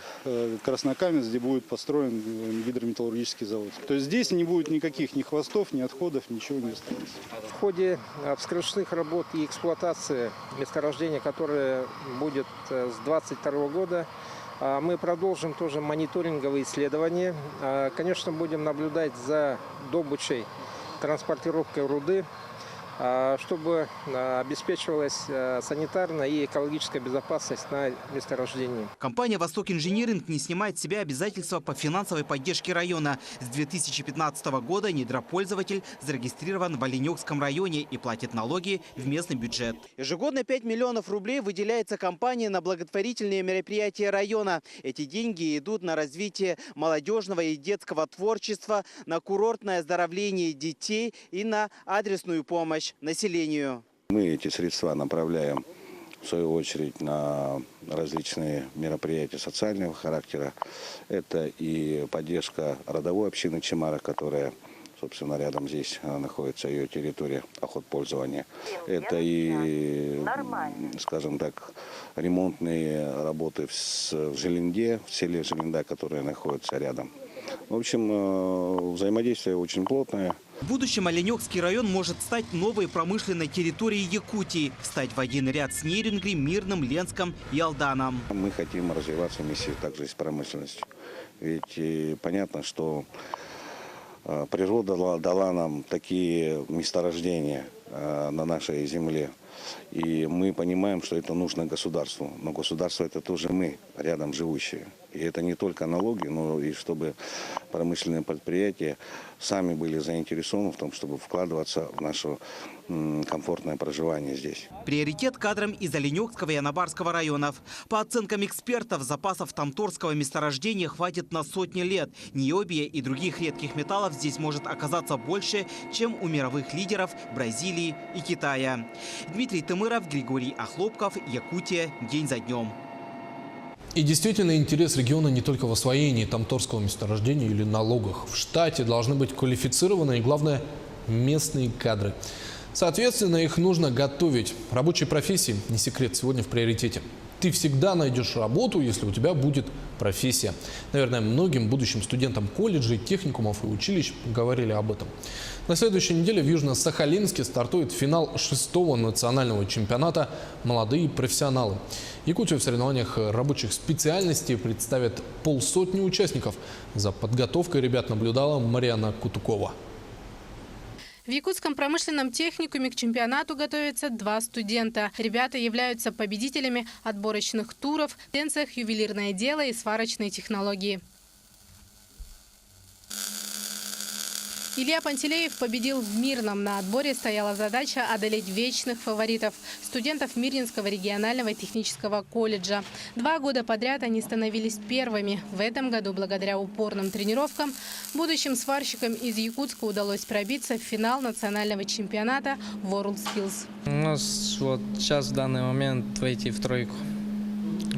Speaker 4: Краснокаменск, где будет построен гидрометаллургический завод. То есть здесь не будет никаких ни хвостов, ни отходов, ничего не останется.
Speaker 6: В ходе вскрывных работ и эксплуатации месторождения, которое будет с 2022 года, мы продолжим тоже мониторинговые исследования. Конечно, будем наблюдать за добычей, транспортировкой руды. чтобы обеспечивалась санитарная и экологическая безопасность на месторождении.
Speaker 21: Компания «Восток Инжиниринг» не снимает с себя обязательства по финансовой поддержке района. С 2015 года недропользователь зарегистрирован в Оленёкском районе и платит налоги в местный бюджет. Ежегодно 5 миллионов рублей выделяется компании на благотворительные мероприятия района. Эти деньги идут на развитие молодежного и детского творчества, на курортное оздоровление детей и на адресную помощь населению.
Speaker 7: Мы эти средства направляем, в свою очередь, на различные мероприятия социального характера. Это и поддержка родовой общины Чемара, которая, собственно, рядом здесь находится ее территория охотпользования. Это и, скажем так, ремонтные работы в Желенде, в селе Желенда, которая находится рядом. В общем, взаимодействие очень плотное.
Speaker 21: В будущем Оленёкский район может стать новой промышленной территорией Якутии, встать в один ряд с Нерюнгри, Мирным, Ленском и Алданом.
Speaker 7: Мы хотим развиваться вместе также с промышленностью. Ведь понятно, что природа дала нам такие месторождения на нашей земле. И мы понимаем, что это нужно государству. Но государство – это тоже мы, рядом живущие. И это не только налоги, но и чтобы промышленные предприятия сами были заинтересованы в том, чтобы вкладываться в наше комфортное проживание здесь.
Speaker 21: Приоритет кадрам из Оленёкского и Анабарского районов. По оценкам экспертов, запасов тамторского месторождения хватит на сотни лет. Ниобия и других редких металлов здесь может оказаться больше, чем у мировых лидеров Бразилии и Китая. Дмитрий Тымыров, Григорий Охлопков, Якутия. День за днем.
Speaker 1: И действительно, интерес региона не только в освоении тамторского месторождения или налогах. В штате должны быть квалифицированные и, главное, местные кадры. Соответственно, их нужно готовить. Рабочие профессии, не секрет, сегодня в приоритете. Ты всегда найдешь работу, если у тебя будет профессия. Наверное, многим будущим студентам колледжей, техникумов и училищ говорили об этом. На следующей неделе в Южно-Сахалинске стартует финал 6-го национального чемпионата «Молодые профессионалы». Якутию в соревнованиях рабочих специальностей представят 50 участников. За подготовкой ребят наблюдала Марьяна Кутукова.
Speaker 8: В Якутском промышленном техникуме к чемпионату готовятся 2 студента. Ребята являются победителями отборочных туров в тенденциях ювелирное дело и сварочные технологии. Илья Пантелеев победил в Мирном. На отборе стояла задача одолеть вечных фаворитов – студентов Мирнинского регионального технического колледжа. 2 года подряд они становились первыми. В этом году, благодаря упорным тренировкам, будущим сварщикам из Якутска удалось пробиться в финал национального чемпионата WorldSkills.
Speaker 9: У нас вот сейчас в данный момент войти в тройку.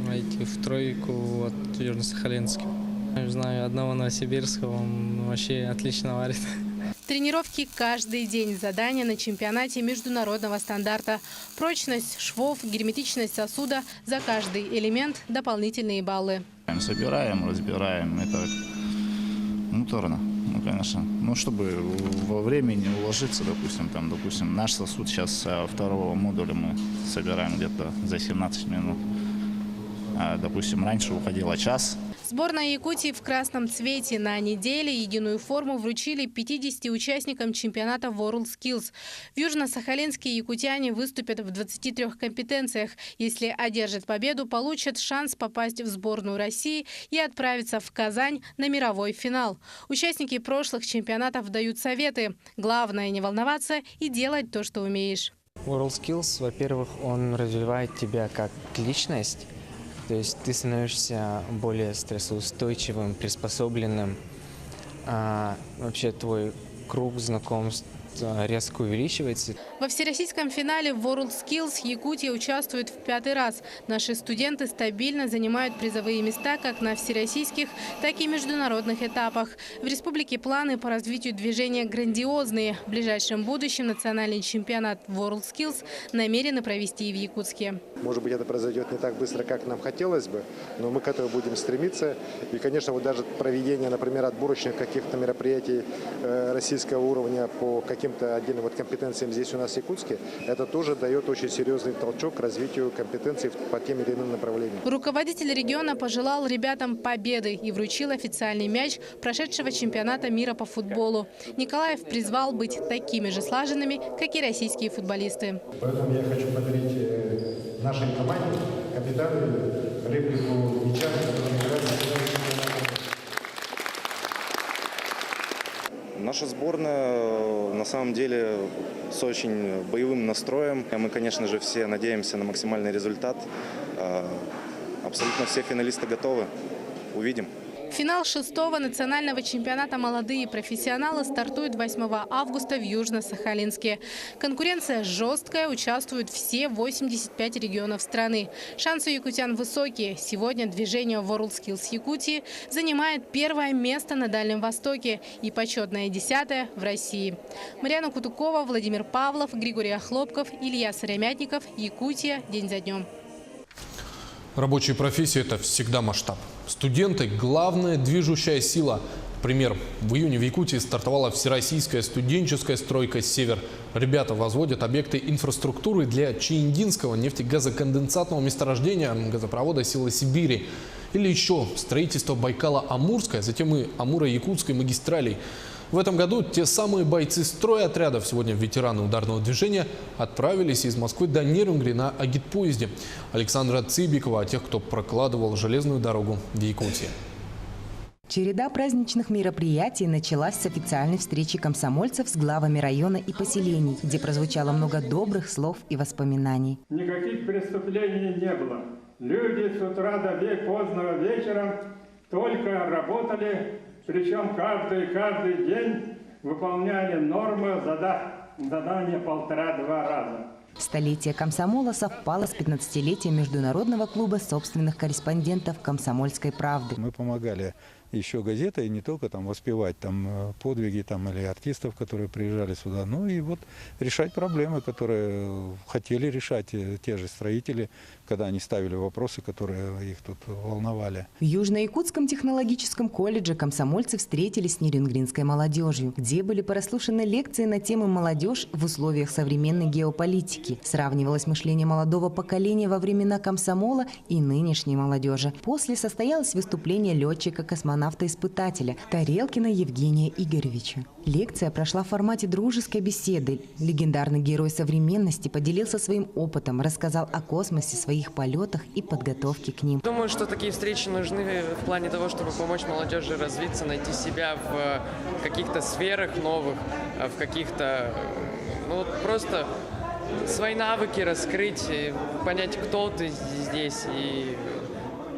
Speaker 9: Войти в тройку вот Южно-Сахалинске. Я знаю одного новосибирского, он вообще отлично варит.
Speaker 8: Тренировки каждый день. Задания на чемпионате международного стандарта. Прочность швов, герметичность сосуда. За каждый элемент дополнительные баллы.
Speaker 11: Собираем, разбираем. Это муторно, ну, конечно. Ну, чтобы во времени уложиться, допустим, наш сосуд сейчас со 2-го модуля мы собираем где-то за 17 минут. А, допустим, раньше уходило час.
Speaker 8: Сборная Якутии в красном цвете. На неделе единую форму вручили 50 участникам чемпионата WorldSkills. В Южно-Сахалинске якутяне выступят в 23 компетенциях. Если одержат победу, получат шанс попасть в сборную России и отправиться в Казань на мировой финал. Участники прошлых чемпионатов дают советы. Главное не волноваться и делать то, что умеешь.
Speaker 12: WorldSkills, во-первых, он развивает тебя как личность. То есть ты становишься более стрессоустойчивым, приспособленным. Вообще твой круг знакомств резко увеличивается.
Speaker 8: Во всероссийском финале WorldSkills Якутия участвует в 5-й раз. Наши студенты стабильно занимают призовые места как на всероссийских, так и международных этапах. В республике планы по развитию движения грандиозные. В ближайшем будущем национальный чемпионат WorldSkills намерены провести и в Якутске.
Speaker 26: Может быть, это произойдет не так быстро, как нам хотелось бы, но мы к этому будем стремиться. И, конечно, вот даже проведение, например, отборочных каких-то мероприятий российского уровня по каким-то каким-то отдельным компетенциям здесь у нас в Якутске, это тоже дает очень серьезный толчок к развитию компетенций по тем или иным направлениям.
Speaker 8: Руководитель региона пожелал ребятам победы и вручил официальный мяч прошедшего чемпионата мира по футболу. Николаев призвал быть такими же слаженными, как и российские футболисты.
Speaker 26: Поэтому я хочу подарить нашей команде, капитану, реплику мяча, который играет.
Speaker 5: Наша сборная на самом деле с очень боевым настроем. Мы, конечно же, все надеемся на максимальный результат. Абсолютно все финалисты готовы. Увидим.
Speaker 8: Финал 6-го национального чемпионата «Молодые профессионалы» стартует 8 августа в Южно-Сахалинске. Конкуренция жесткая, участвуют все 85 регионов страны. Шансы якутян высокие. Сегодня движение WorldSkills Якутии занимает 1-е место на Дальнем Востоке и почетное 10-е в России. Марьяна Кутукова, Владимир Павлов, Григорий Охлопков, Илья Сыромятников. Якутия. День за днем.
Speaker 1: Рабочие профессии – это всегда масштаб. Студенты – главная движущая сила. Например, в июне в Якутии стартовала всероссийская студенческая стройка «Север». Ребята возводят объекты инфраструктуры для Чииндинского нефтегазоконденсатного месторождения газопровода «Сила Сибири». Или еще строительство Байкало-Амурской, а затем и Амуро-Якутской магистралей. В этом году те самые бойцы стройотрядов, сегодня ветераны ударного движения, отправились из Москвы до Нерюнгри на агитпоезде. Александра Цыбикова о тех, кто прокладывал железную дорогу в Якутии.
Speaker 10: Череда праздничных мероприятий началась с официальной встречи комсомольцев с главами района и поселений, где прозвучало много добрых слов и воспоминаний.
Speaker 13: Никаких преступлений не было. Люди с утра до позднего вечера только работали, причем каждый день выполняли нормы задания 1,5-2 раза.
Speaker 10: Столетие комсомола совпало с 15-летием Международного клуба собственных корреспондентов «Комсомольской правды».
Speaker 4: Мы помогали еще газетой не только воспевать подвиги или артистов, которые приезжали сюда, но и решать проблемы, которые хотели решать те же строители, когда они ставили вопросы, которые их тут волновали.
Speaker 10: В Южно-Якутском технологическом колледже комсомольцы встретились с нерюнгринской молодежью, где были прослушаны лекции на темы «Молодежь в условиях современной геополитики». Сравнивалось мышление молодого поколения во времена комсомола и нынешней молодежи. После состоялось выступление летчика-космонавта-испытателя Тарелкина Евгения Игоревича. Лекция прошла в формате дружеской беседы. Легендарный герой современности поделился своим опытом, рассказал о космосе, своих полетах и подготовке к ним.
Speaker 14: Думаю, что такие встречи нужны в плане того, чтобы помочь молодежи развиться, найти себя в каких-то сферах новых, в каких-то, просто свои навыки раскрыть, понять, кто ты здесь и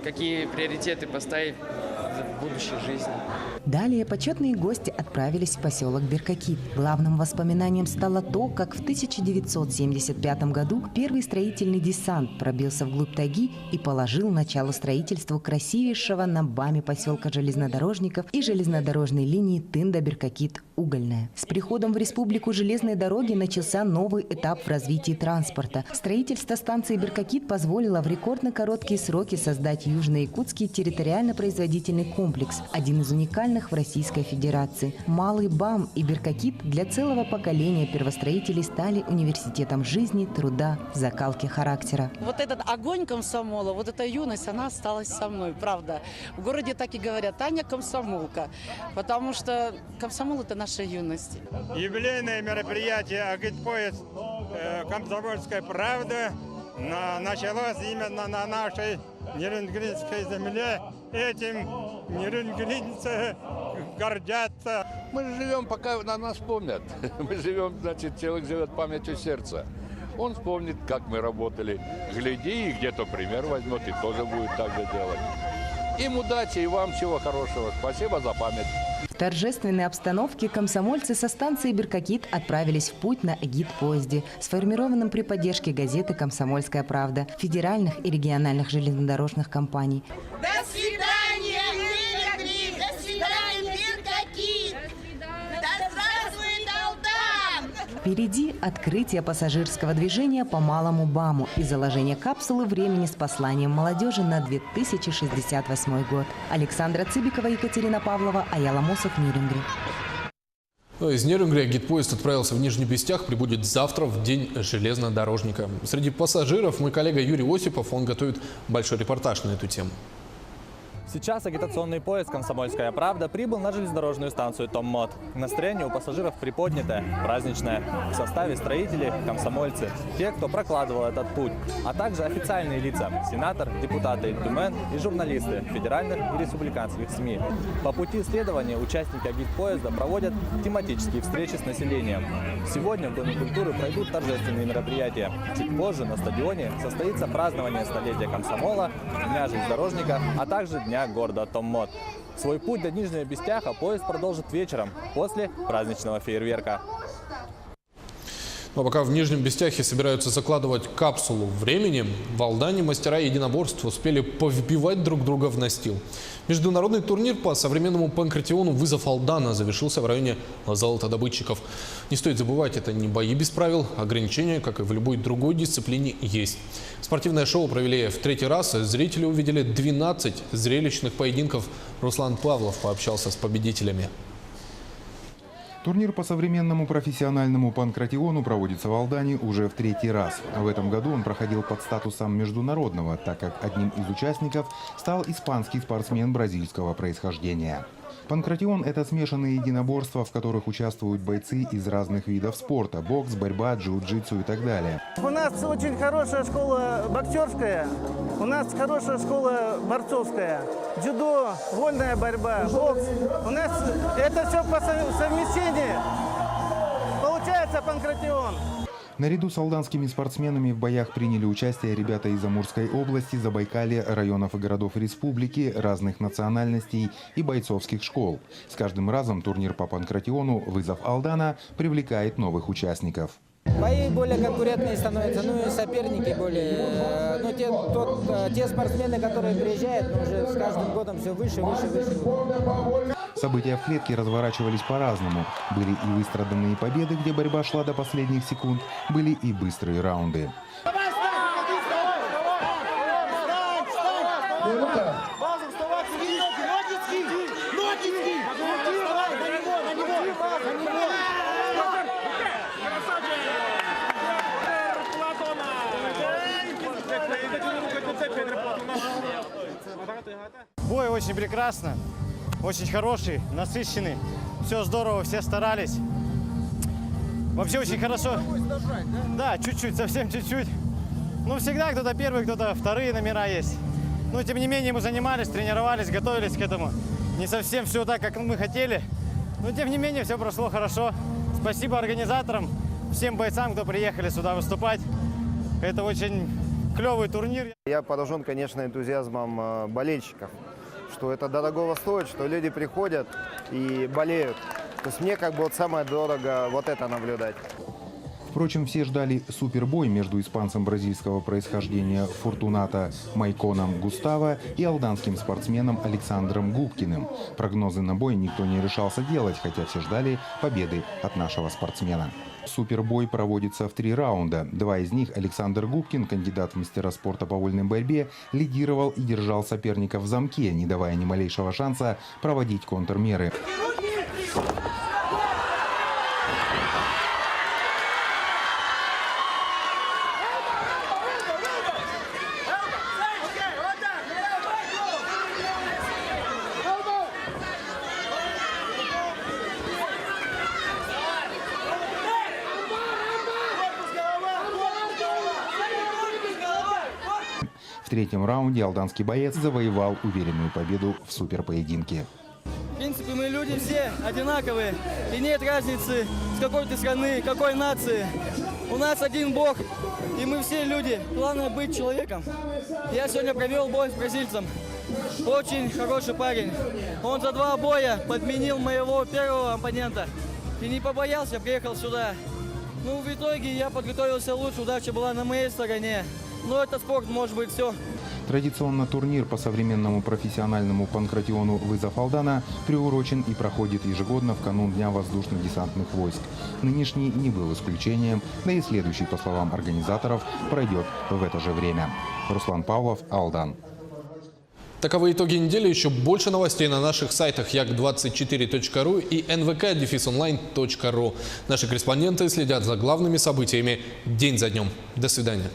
Speaker 14: какие приоритеты поставить в будущей жизни.
Speaker 10: Далее почетные гости отправились в поселок Беркакит. Главным воспоминанием стало то, как в 1975 году первый строительный десант пробился вглубь тайги и положил начало строительству красивейшего на БАМе поселка железнодорожников и железнодорожной линии Тында-Беркакит-Угольная. С приходом в республику железной дороги начался новый этап в развитии транспорта. Строительство станции Беркакит позволило в рекордно короткие сроки создать Южно-Якутский территориально-производительный комплекс, один из уникальных в Российской Федерации. Малый БАМ и Беркакит для целого поколения первостроителей стали университетом жизни, труда, закалки характера.
Speaker 15: Вот этот огонь комсомола, вот эта юность, она осталась со мной, правда. В городе так и говорят: Таня комсомолка, потому что комсомол – это наша юность.
Speaker 13: Юбилейное мероприятие «Агитпоезд Комсомольской правды» началось именно на нашей нерюнгринской земле. Этим нерюнгринцы гордятся.
Speaker 18: Мы живем, пока на нас помнят. Мы живем, человек живет памятью сердца. Он вспомнит, как мы работали. Гляди, и где-то пример возьмет, и тоже будет так же делать. Им удачи, и вам всего хорошего. Спасибо за память.
Speaker 10: В торжественной обстановке комсомольцы со станции Беркакит отправились в путь на агитпоезде, сформированном при поддержке газеты «Комсомольская правда», федеральных и региональных железнодорожных компаний.
Speaker 27: До свидания, Нерюнгри! До свидания, Беркакит! Да здравствует Алдан!
Speaker 10: Впереди открытие пассажирского движения по Малому БАМу и заложение капсулы времени с посланием молодежи на 2068 год. Александра Цыбикова, Екатерина Павлова, Аяла Мосов, Нерюнгри.
Speaker 1: Из Нерюнгри гидпоезд отправился в Нижний Бестях, прибудет завтра в день железнодорожника. Среди пассажиров мой коллега Юрий Осипов, он готовит большой репортаж на эту тему.
Speaker 3: Сейчас агитационный поезд «Комсомольская правда» прибыл на железнодорожную станцию Томмот. Настроение у пассажиров приподнятое, праздничное. В составе строители, комсомольцы, те, кто прокладывал этот путь, а также официальные лица – сенатор, депутаты Дюмен и журналисты федеральных и республиканских СМИ. По пути следования участники агитпоезда проводят тематические встречи с населением. Сегодня в Доме культуры пройдут торжественные мероприятия. Чуть позже на стадионе состоится празднование столетия комсомола, Дня железнодорожника, а также Дня города Томмот. Свой путь до Нижнего Бестяха поезд продолжит вечером, после праздничного фейерверка.
Speaker 1: Но пока в Нижнем Бестяхе собираются закладывать капсулу времени, в Алдане мастера единоборств успели повбивать друг друга в настил. Международный турнир по современному панкратиону «Вызов Алдана» завершился в районе золотодобытчиков. Не стоит забывать, это не бои без правил, ограничения, как и в любой другой дисциплине, есть. Спортивное шоу провели в третий раз, зрители увидели 12 зрелищных поединков. Руслан Павлов пообщался с победителями.
Speaker 16: Турнир по современному профессиональному панкратиону проводится в Алдане уже в третий раз. В этом году он проходил под статусом международного, так как одним из участников стал испанский спортсмен бразильского происхождения. Панкратион – это смешанные единоборства, в которых участвуют бойцы из разных видов спорта – бокс, борьба, джиу-джитсу и так далее.
Speaker 17: У нас очень хорошая школа боксерская, у нас хорошая школа борцовская, дзюдо, вольная борьба, бокс. У нас это все по совмещению. Получается панкратион.
Speaker 16: Наряду с алданскими спортсменами в боях приняли участие ребята из Амурской области, Забайкалья, районов и городов республики, разных национальностей и бойцовских школ. С каждым разом турнир по панкратиону «Вызов Алдана» привлекает новых участников.
Speaker 19: Бои более конкурентные становятся, ну и соперники более. Те спортсмены, которые приезжают, уже с каждым годом все выше.
Speaker 16: События в клетке разворачивались по-разному. Были и выстраданные победы, где борьба шла до последних секунд, были и быстрые раунды.
Speaker 23: Бой очень прекрасно, очень хороший, насыщенный. Все здорово, все старались. Вообще очень хорошо. Да, чуть-чуть, совсем чуть-чуть. Ну, всегда кто-то первый, кто-то вторые номера есть. Но, тем не менее, мы занимались, тренировались, готовились к этому. Не совсем все так, как мы хотели. Но, тем не менее, все прошло хорошо. Спасибо организаторам, всем бойцам, кто приехали сюда выступать. Это очень клевый турнир.
Speaker 20: Я поражен, конечно, энтузиазмом болельщиков, что это дорогого стоит, что люди приходят и болеют. То есть мне как бы вот самое дорого вот это наблюдать.
Speaker 16: Впрочем, все ждали супербой между испанцем бразильского происхождения Фортуната Майконом Густаво и алданским спортсменом Александром Губкиным. Прогнозы на бой никто не решался делать, хотя все ждали победы от нашего спортсмена. Супербой проводится в 3 раунда. 2 из них Александр Губкин, кандидат в мастера спорта по вольной борьбе, лидировал и держал соперника в замке, не давая ни малейшего шанса проводить контрмеры. В 3-м раунде алданский боец завоевал уверенную победу в суперпоединке.
Speaker 17: В принципе, мы люди все одинаковые, и нет разницы, с какой ты страны, какой нации. У нас один Бог, и мы все люди. Главное быть человеком. Я сегодня провел бой с бразильцем. Очень хороший парень. Он за 2 боя подменил моего первого оппонента. И не побоялся, приехал сюда. Ну, в итоге я подготовился лучше, удача была на моей стороне. Но это спорт, может быть, все.
Speaker 16: Традиционно турнир по современному профессиональному панкратиону «Вызов Алдана» приурочен и проходит ежегодно в канун Дня воздушно-десантных войск. Нынешний не был исключением, да и следующий, по словам организаторов, пройдет в это же время. Руслан Павлов, Алдан.
Speaker 1: Таковы итоги недели. Еще больше новостей на наших сайтах як24.ру и nvk-online.ru. Наши корреспонденты следят за главными событиями день за днем. До свидания.